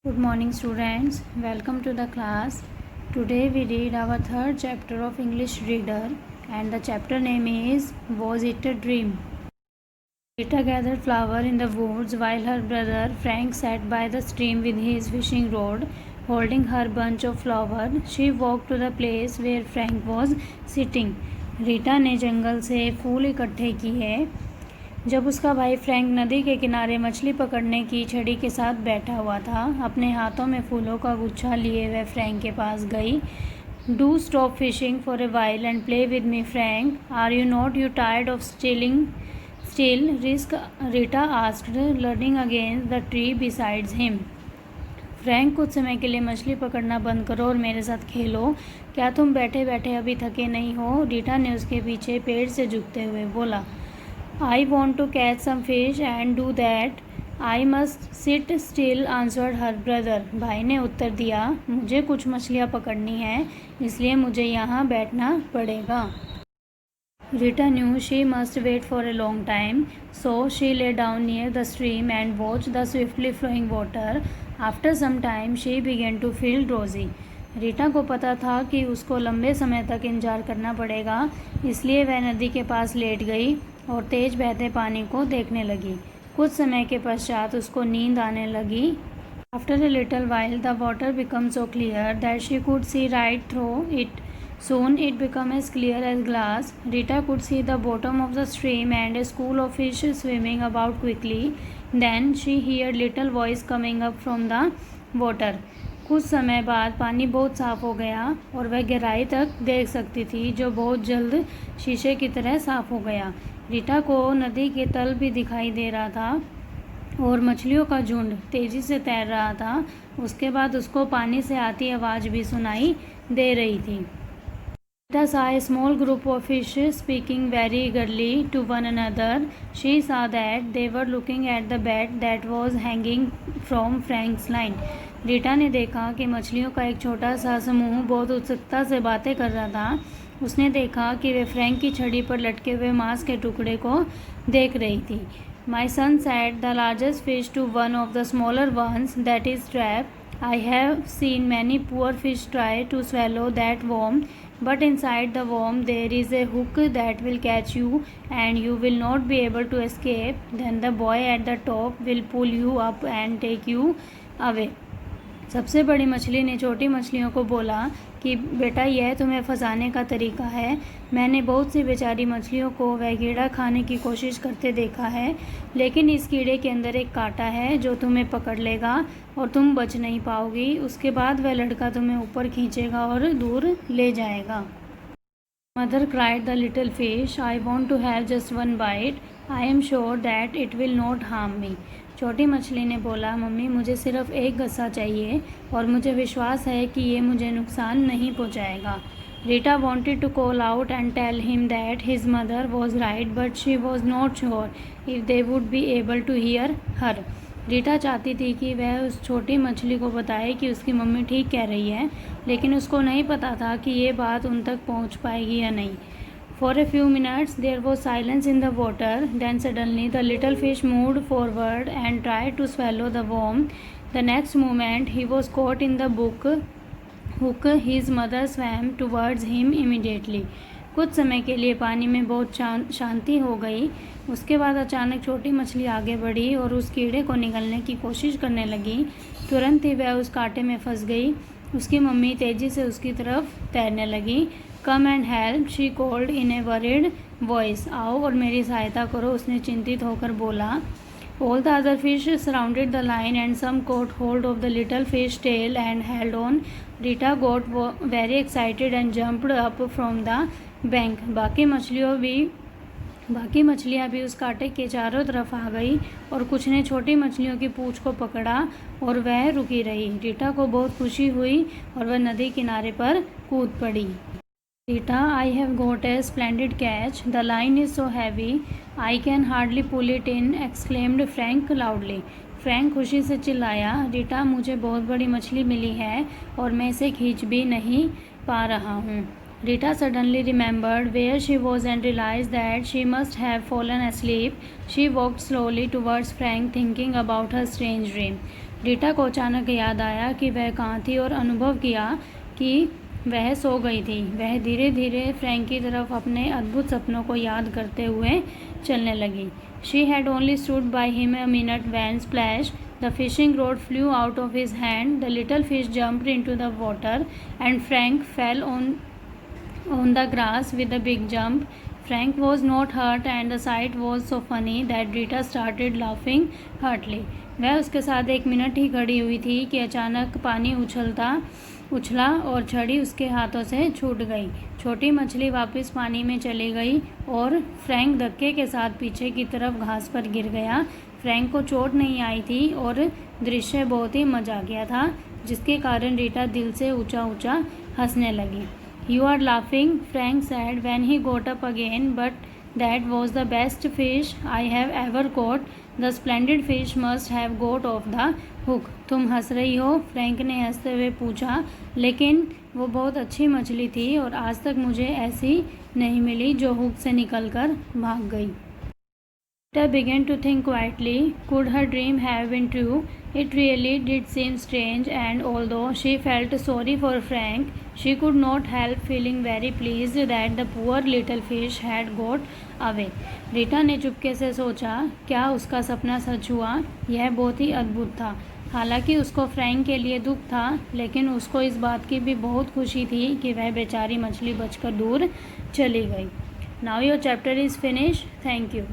Good morning students, welcome to the class. Today we read our third chapter of English Reader and the chapter name is Was It a Dream? Rita gathered flower in the woods while her brother Frank sat by the stream with his fishing rod. Holding her bunch of flower, she walked to the place where Frank was sitting. Rita ने जंगल से फूल इकट्ठे किए जब उसका भाई Frank नदी के किनारे मछली पकड़ने की छड़ी के साथ बैठा हुआ था। अपने हाथों में फूलों का गुच्छा लिए वह फ्रैंक के पास गई। Do stop fishing for a while and play with me Frank, are you not you tired of still risk, Rita asked, learning against the tree besides him. Frank, कुछ समय के लिए मछली पकड़ना बंद करो और मेरे साथ खेलो। क्या तुम बैठे बैठे अभी थके नहीं हो? रीटा ने उसके पीछे पेड़ से झुकते हुए बोला। I want to catch some fish and do that. I must sit still, answered her brother. भाई ने उत्तर दिया, मुझे कुछ मछलियाँ पकड़नी हैं, इसलिए मुझे यहाँ बैठना पड़ेगा। Rita knew she must wait for a long time, so she lay down near the stream and watched the swiftly flowing water. After some time, she began to feel drowsy. Rita को पता था कि उसको लंबे समय तक इंतजार करना पड़ेगा, इसलिए वह नदी के पास लेट गई और तेज बहते पानी को देखने लगी। कुछ समय के पश्चात उसको नींद आने लगी। After a little while the water become so clear that she could see right through it. Soon it became as clear as glass. Rita could see the bottom of the stream and a school of fish swimming about quickly. Then she heard little voice coming up from the water. कुछ समय बाद पानी बहुत साफ हो गया और वह गहराई तक देख सकती थी, जो बहुत जल्द शीशे की तरह साफ हो गया। रीटा को नदी के तल भी दिखाई दे रहा था और मछलियों का झुंड तेजी से तैर रहा था। उसके बाद उसको पानी से आती आवाज़ भी सुनाई दे रही थी। Rita saw a small group of fish speaking very eagerly to one another. She saw that they were looking at the bat that was hanging from Frank's line. Rita ने देखा कि मछलियों का एक छोटा सा समूह बहुत उत्सुकता से बातें कर रहा था। उसने देखा कि वे फ्रैंक की छड़ी पर लटके हुए मांस के टुकड़े को देख रही थी। My son said the largest fish to one of the smaller ones, that is trap. I have seen many poor fish try to swallow that worm, but inside the worm there is a hook that will catch you and you will not be able to escape. Then the boy at the top will pull you up and take you away. सबसे बड़ी मछली ने छोटी मछलियों को बोला कि बेटा, यह तुम्हें फंसाने का तरीका है। मैंने बहुत सी बेचारी मछलियों को वह कीड़ा खाने की कोशिश करते देखा है, लेकिन इस कीड़े के अंदर एक कांटा है जो तुम्हें पकड़ लेगा और तुम बच नहीं पाओगी। उसके बाद वह लड़का तुम्हें ऊपर खींचेगा और दूर ले जाएगा। Mother cried the little fish, I want to have just one bite. I am sure that it will not harm me. छोटी मछली ने बोला, मम्मी, मुझे सिर्फ एक गस्सा चाहिए और मुझे विश्वास है कि ये मुझे नुकसान नहीं पहुंचाएगा। Rita wanted to call out and tell him that his mother was right, but she was not sure if they would be able to hear her. Rita चाहती थी कि वह उस छोटी मछली को बताए कि उसकी मम्मी ठीक कह रही है, लेकिन उसको नहीं पता था कि ये बात उन तक पहुंच पाएगी या नहीं। For a few minutes there was silence in the water. Then suddenly the little fish moved forward and tried to swallow the worm. The next moment he was caught in the hook. His mother swam towards him immediately. कुछ समय के लिए पानी में बहुत शांति हो गई। उसके बाद अचानक छोटी मछली आगे बढ़ी और उस कीड़े को निगलने की कोशिश करने लगी। तुरंत ही वह उस कांटे में फंस गई। उसकी मम्मी तेज़ी से उसकी तरफ तैरने लगी। Come and help, she called in A worried voice. आओ और मेरी सहायता करो, उसने चिंतित होकर बोला। All the other fish surrounded the line and some caught hold of the little fish tail and held on. Rita got very excited and jumped up from the bank. बाकी मछलियाँ भी उस कांटे के चारों तरफ आ गई और कुछ ने छोटी मछलियों की पूंछ को पकड़ा और वह रुकी रही। रीटा को बहुत खुशी हुई और वह नदी किनारे पर कूद पड़ी। Rita, I have got a splendid catch. The line is so heavy, I can hardly pull it in, exclaimed Frank loudly. Frank खुशी से चिल्लाया, रीटा, मुझे बहुत बड़ी मछली मिली है और मैं इसे खींच भी नहीं पा रहा हूँ। Rita suddenly remembered where she was and realized that she must have fallen asleep. She walked slowly towards Frank, thinking about her strange dream. Rita को अचानक याद आया कि वह कहाँ थी और अनुभव किया कि वह सो गई थी। वह धीरे धीरे फ्रैंक की तरफ अपने अद्भुत सपनों को याद करते हुए चलने लगी। She had only stood by him a minute when splash the fishing rod flu out of his hand, the little fish jumped into the water and Frank fail on the grass with a big jump. Frank was not hurt and the sight was so funny that Rita started laughing heartily. वह उसके साथ 1 minute ही खड़ी हुई थी कि अचानक पानी उछला और छड़ी उसके हाथों से छूट गई। छोटी मछली वापस पानी में चली गई और फ्रैंक धक्के के साथ पीछे की तरफ घास पर गिर गया। फ्रैंक को चोट नहीं आई थी और दृश्य बहुत ही मजाकिया था, जिसके कारण रीटा दिल से ऊंचा ऊंचा हंसने लगी। You are laughing, Frank said when he got up again, but that was the best fish I have ever caught. The splendid fish must have got off the hook. तुम हंस रही हो? फ्रैंक ने हंसते हुए पूछा, लेकिन वो बहुत अच्छी मछली थी और आज तक मुझे ऐसी नहीं मिली जो हुक से निकलकर भाग गई। Rita began to think quietly. Could her dream have been true? It really did seem strange, and although she felt sorry for Frank, she could not help feeling very pleased that the poor little fish had got away. Rita ने चुपके से सोचा, क्या उसका सपना सच हुआ? यह बहुत ही अद्भुत था। हालांकि उसको फ्रैंक के लिए दुख था, लेकिन उसको इस बात की भी बहुत खुशी थी कि वह बेचारी मछली बचकर दूर चली गई। Now your chapter is finished. Thank you.